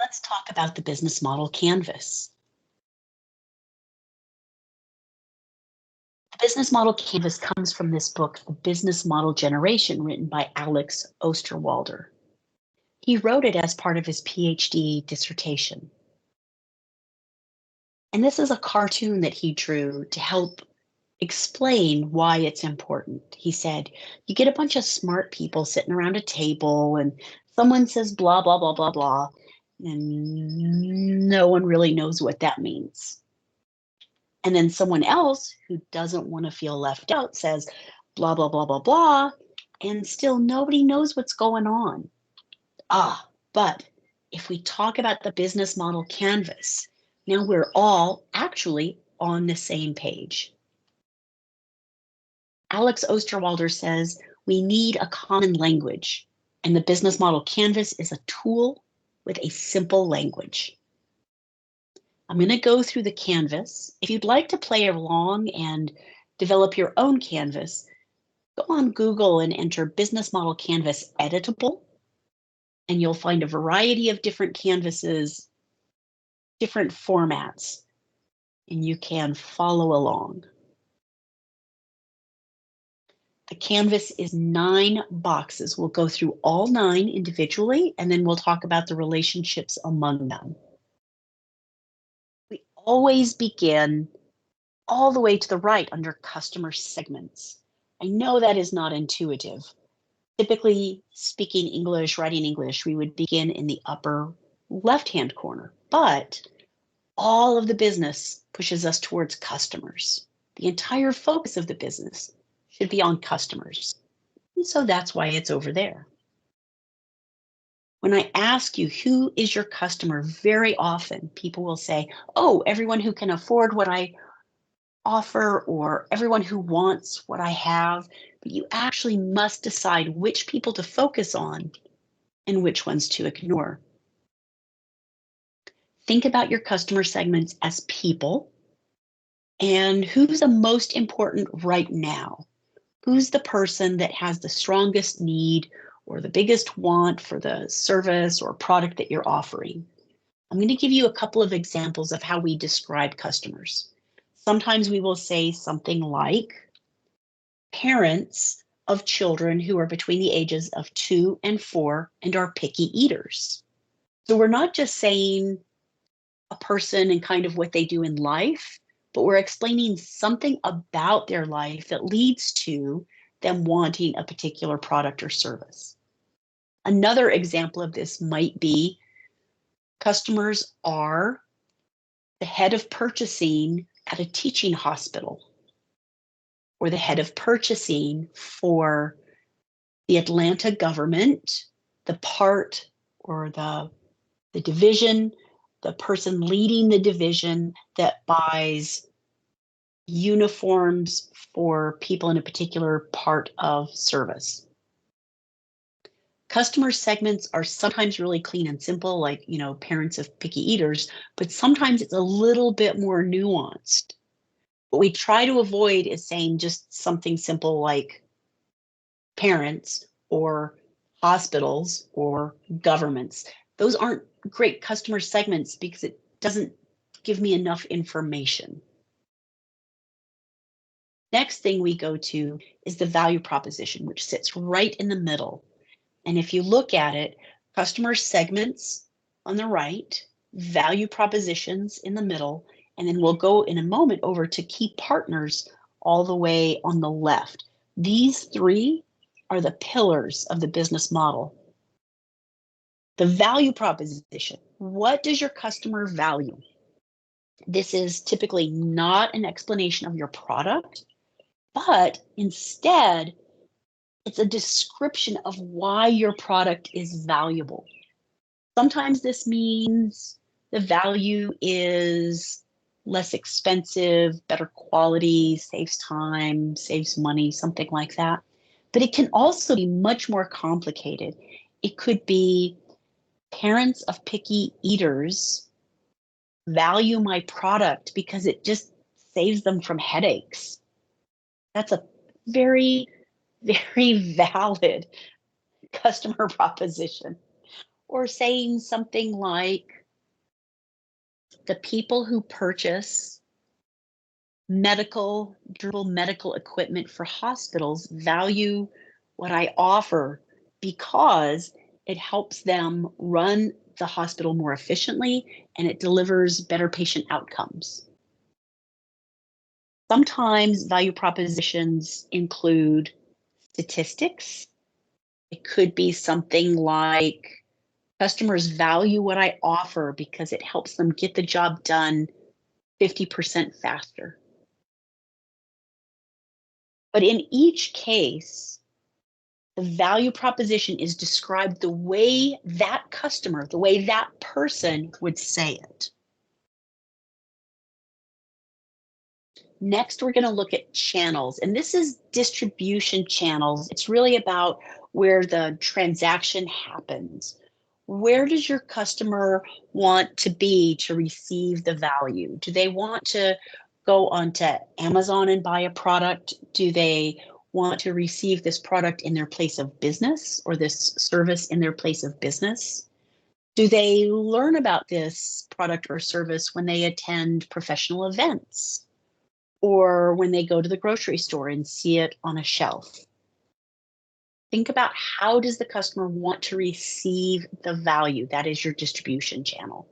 Let's talk about the business model canvas. The business model canvas comes from this book, The Business Model Generation, written by Alex Osterwalder. He wrote it as part of his PhD dissertation. And this is a cartoon that he drew to help explain why it's important. He said, you get a bunch of smart people sitting around a table and someone says blah, blah, blah, blah, blah, and no one really knows what that means. And then someone else who doesn't want to feel left out says blah, blah, blah, blah, blah, and still nobody knows what's going on. But if we talk about the business model canvas, now we're all actually on the same page. Alex Osterwalder says we need a common language, and the business model canvas is a tool with a simple language. I'm going to go through the canvas. If you'd like to play along and develop your own canvas, go on Google and enter business model canvas editable, and you'll find a variety of different canvases, different formats, and you can follow along. The canvas is 9 boxes. We'll go through all 9 individually, and then we'll talk about the relationships among them. We always begin all the way to the right under customer segments. I know that is not intuitive. Typically, speaking English, writing English, we would begin in the upper left-hand corner, but all of the business pushes us towards customers. The entire focus of the business should be on customers. And so that's why it's over there. When I ask you, who is your customer, very often people will say, oh, everyone who can afford what I offer or everyone who wants what I have. But you actually must decide which people to focus on and which ones to ignore. Think about your customer segments as people and who's the most important right now. Who's the person that has the strongest need or the biggest want for the service or product that you're offering? I'm going to give you a couple of examples of how we describe customers. Sometimes we will say something like parents of children who are between the ages of 2 and 4 and are picky eaters. So we're not just saying a person and kind of what they do in life, but we're explaining something about their life that leads to them wanting a particular product or service. Another example of this might be customers are the head of purchasing at a teaching hospital or the head of purchasing for the Atlanta government, the part or the division, the person leading the division that buys uniforms for people in a particular part of service. Customer segments are sometimes really clean and simple, like, parents of picky eaters, but sometimes it's a little bit more nuanced. What we try to avoid is saying just something simple like parents or hospitals or governments. Those aren't great customer segments because it doesn't give me enough information. Next thing we go to is the value proposition, which sits right in the middle. And if you look at it, customer segments on the right, value propositions in the middle, and then we'll go in a moment over to key partners all the way on the left. These 3 are the pillars of the business model. The value proposition. What does your customer value? This is typically not an explanation of your product, but instead, it's a description of why your product is valuable. Sometimes this means the value is less expensive, better quality, saves time, saves money, something like that. But it can also be much more complicated. It could be parents of picky eaters value my product because it just saves them from headaches. That's a very, very valid customer proposition. or saying something like, the people who purchase durable medical equipment for hospitals value what I offer because it helps them run the hospital more efficiently and it delivers better patient outcomes. Sometimes value propositions include statistics. It could be something like customers value what I offer because it helps them get the job done 50% faster. But in each case, the value proposition is described the way that customer, the way that person would say it. Next, we're going to look at channels, and this is distribution channels. It's really about where the transaction happens. Where does your customer want to be to receive the value? Do they want to go onto Amazon and buy a product? Do they want to receive this product in their place of business or this service in their place of business? Do they learn about this product or service when they attend professional events or when they go to the grocery store and see it on a shelf? Think about, how does the customer want to receive the value? That is your distribution channel.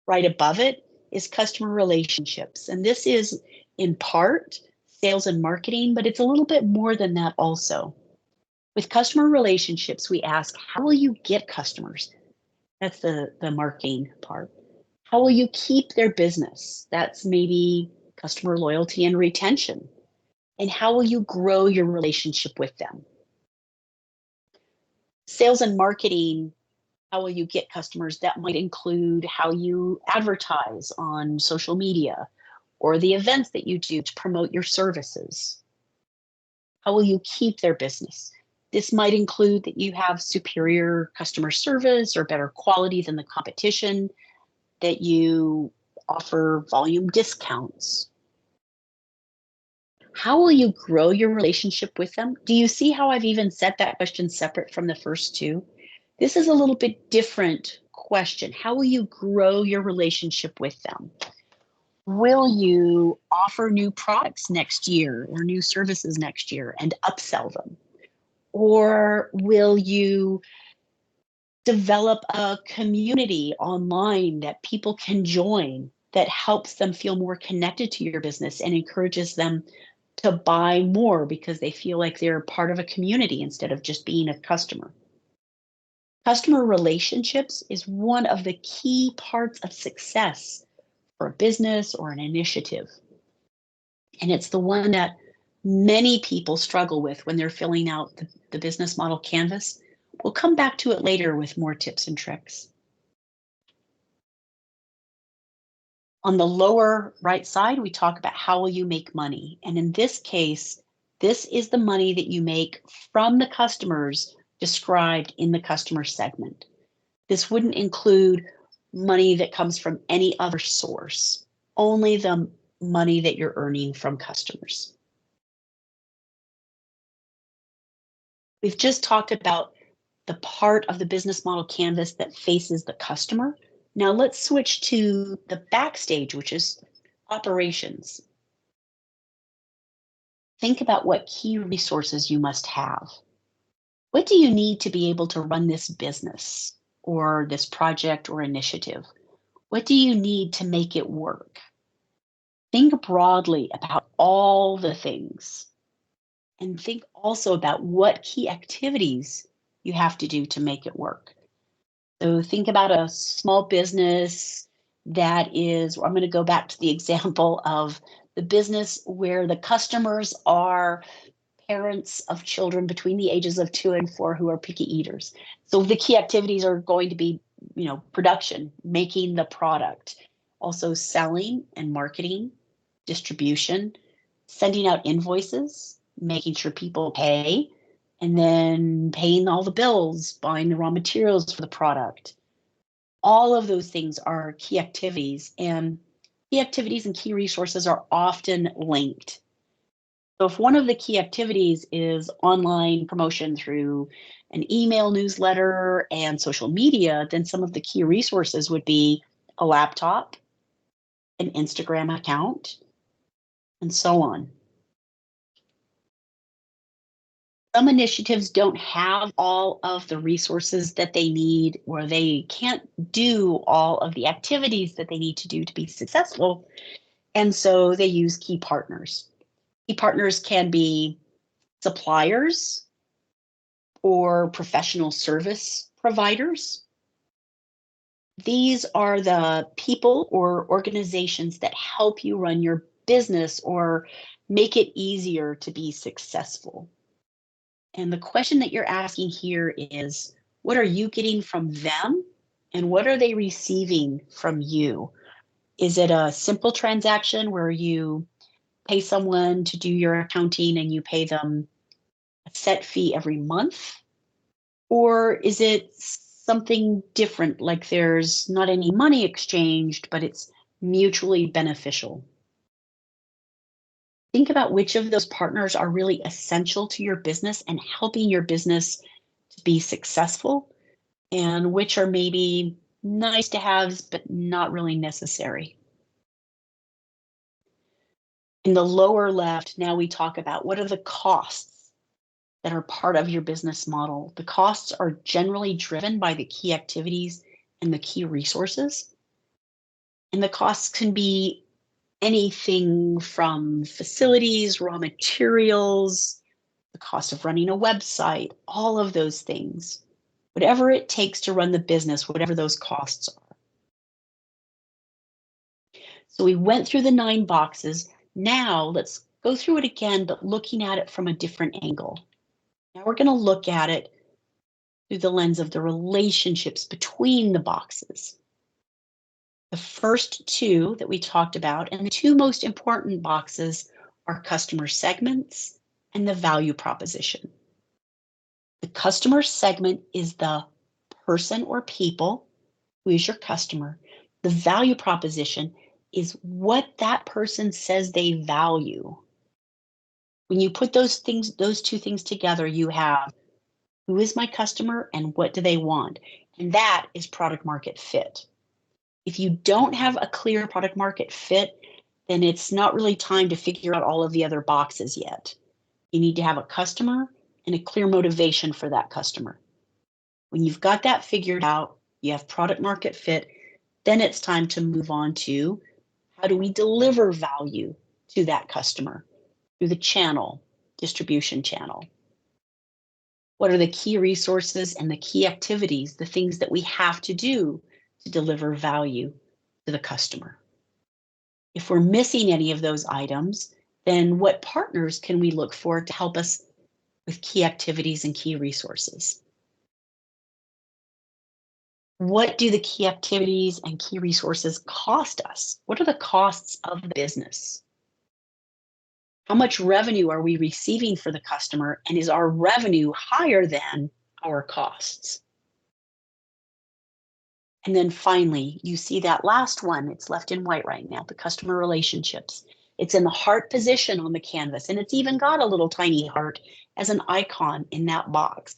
Right above it is customer relationships. And this is in part sales and marketing, but it's a little bit more than that also. With customer relationships, we ask, how will you get customers? That's the marketing part. How will you keep their business? That's maybe customer loyalty and retention. And how will you grow your relationship with them? Sales and marketing, how will you get customers? That might include how you advertise on social media or the events that you do to promote your services. How will you keep their business? This might include that you have superior customer service or better quality than the competition, that you offer volume discounts. How will you grow your relationship with them? Do you see how I've even set that question separate from the first two? This is a little bit different question. How will you grow your relationship with them? Will you offer new products next year or new services next year and upsell them? Or will you develop a community online that people can join that helps them feel more connected to your business and encourages them to buy more because they feel like they're part of a community instead of just being a customer? Customer relationships is one of the key parts of success for a business or an initiative. And it's the one that many people struggle with when they're filling out the business model canvas. We'll come back to it later with more tips and tricks. On the lower right side, we talk about how will you make money. And in this case, this is the money that you make from the customers described in the customer segment. This wouldn't include money that comes from any other source, only the money that you're earning from customers. We've just talked about the part of the business model canvas that faces the customer. Now let's switch to the backstage, which is operations. Think about what key resources you must have. What do you need to be able to run this business or this project or initiative? What do you need to make it work? Think broadly about all the things and think also about what key activities you have to do to make it work. So think about a small business that is, I'm going to go back to the example of the business where the customers are parents of children between the ages of 2 and 4 who are picky eaters. So the key activities are going to be, production, making the product, also selling and marketing, distribution, sending out invoices, making sure people pay, and then paying all the bills, buying the raw materials for the product. All of those things are key activities, and key activities and key resources are often linked. So if one of the key activities is online promotion through an email newsletter and social media, then some of the key resources would be a laptop, an Instagram account, and so on. Some initiatives don't have all of the resources that they need, or they can't do all of the activities that they need to do to be successful. And so they use key partners. Key partners can be suppliers or professional service providers. These are the people or organizations that help you run your business or make it easier to be successful. And the question that you're asking here is, what are you getting from them? And what are they receiving from you? Is it a simple transaction where you pay someone to do your accounting and you pay them a set fee every month? Or is it something different, like there's not any money exchanged, but it's mutually beneficial? Think about which of those partners are really essential to your business and helping your business to be successful, and which are maybe nice to haves, but not really necessary. In the lower left, now we talk about what are the costs that are part of your business model. The costs are generally driven by the key activities and the key resources. And the costs can be anything from facilities, raw materials, the cost of running a website, all of those things. Whatever it takes to run the business, whatever those costs are. So we went through the 9 boxes. Now let's go through it again, but looking at it from a different angle. Now we're going to look at it through the lens of the relationships between the boxes. The first 2 that we talked about, and the 2 most important boxes, are customer segments and the value proposition. The customer segment is the person or people who is your customer. The value proposition is what that person says they value. When you put those 2 things together, you have who is my customer and what do they want? And that is product market fit. If you don't have a clear product market fit, then it's not really time to figure out all of the other boxes yet. You need to have a customer and a clear motivation for that customer. When you've got that figured out, you have product market fit, then it's time to move on to how do we deliver value to that customer through the channel, distribution channel. What are the key resources and the key activities, the things that we have to do to deliver value to the customer? If we're missing any of those items, then what partners can we look for to help us with key activities and key resources? What do the key activities and key resources cost us? What are the costs of the business? How much revenue are we receiving for the customer, and is our revenue higher than our costs? And then finally, you see that last one, it's left in white right now, the customer relationships. It's in the heart position on the canvas, and it's even got a little tiny heart as an icon in that box.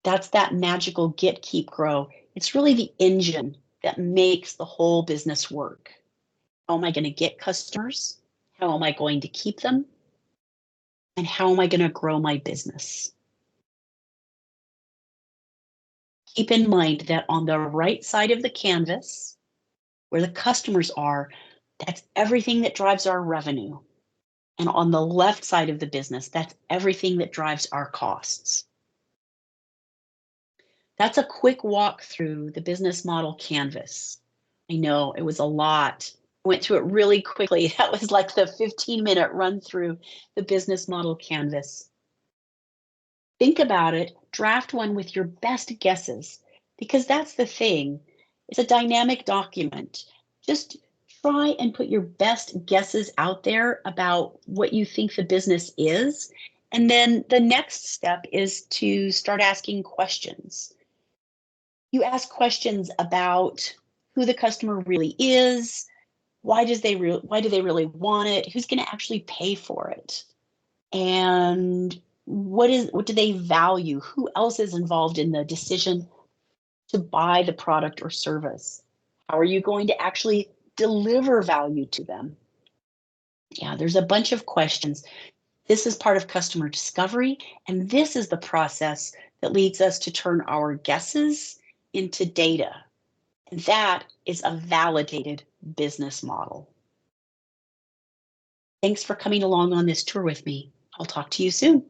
That's that magical get, keep, grow. It's really the engine that makes the whole business work. How am I going to get customers? How am I going to keep them? And how am I going to grow my business? Keep in mind that on the right side of the canvas, where the customers are, that's everything that drives our revenue. And on the left side of the business, that's everything that drives our costs. That's a quick walk through the business model canvas. I know it was a lot. I went through it really quickly. That was like the 15-minute run through the business model canvas. Think about it, draft one with your best guesses, because that's the thing. It's a dynamic document. Just try and put your best guesses out there about what you think the business is. And then the next step is to start asking questions. You ask questions about who the customer really is, why do they really want it, who's going to actually pay for it, And what do they value? Who else is involved in the decision to buy the product or service? How are you going to actually deliver value to them? Yeah, there's a bunch of questions. This is part of customer discovery, and this is the process that leads us to turn our guesses into data. And that is a validated business model. Thanks for coming along on this tour with me. I'll talk to you soon.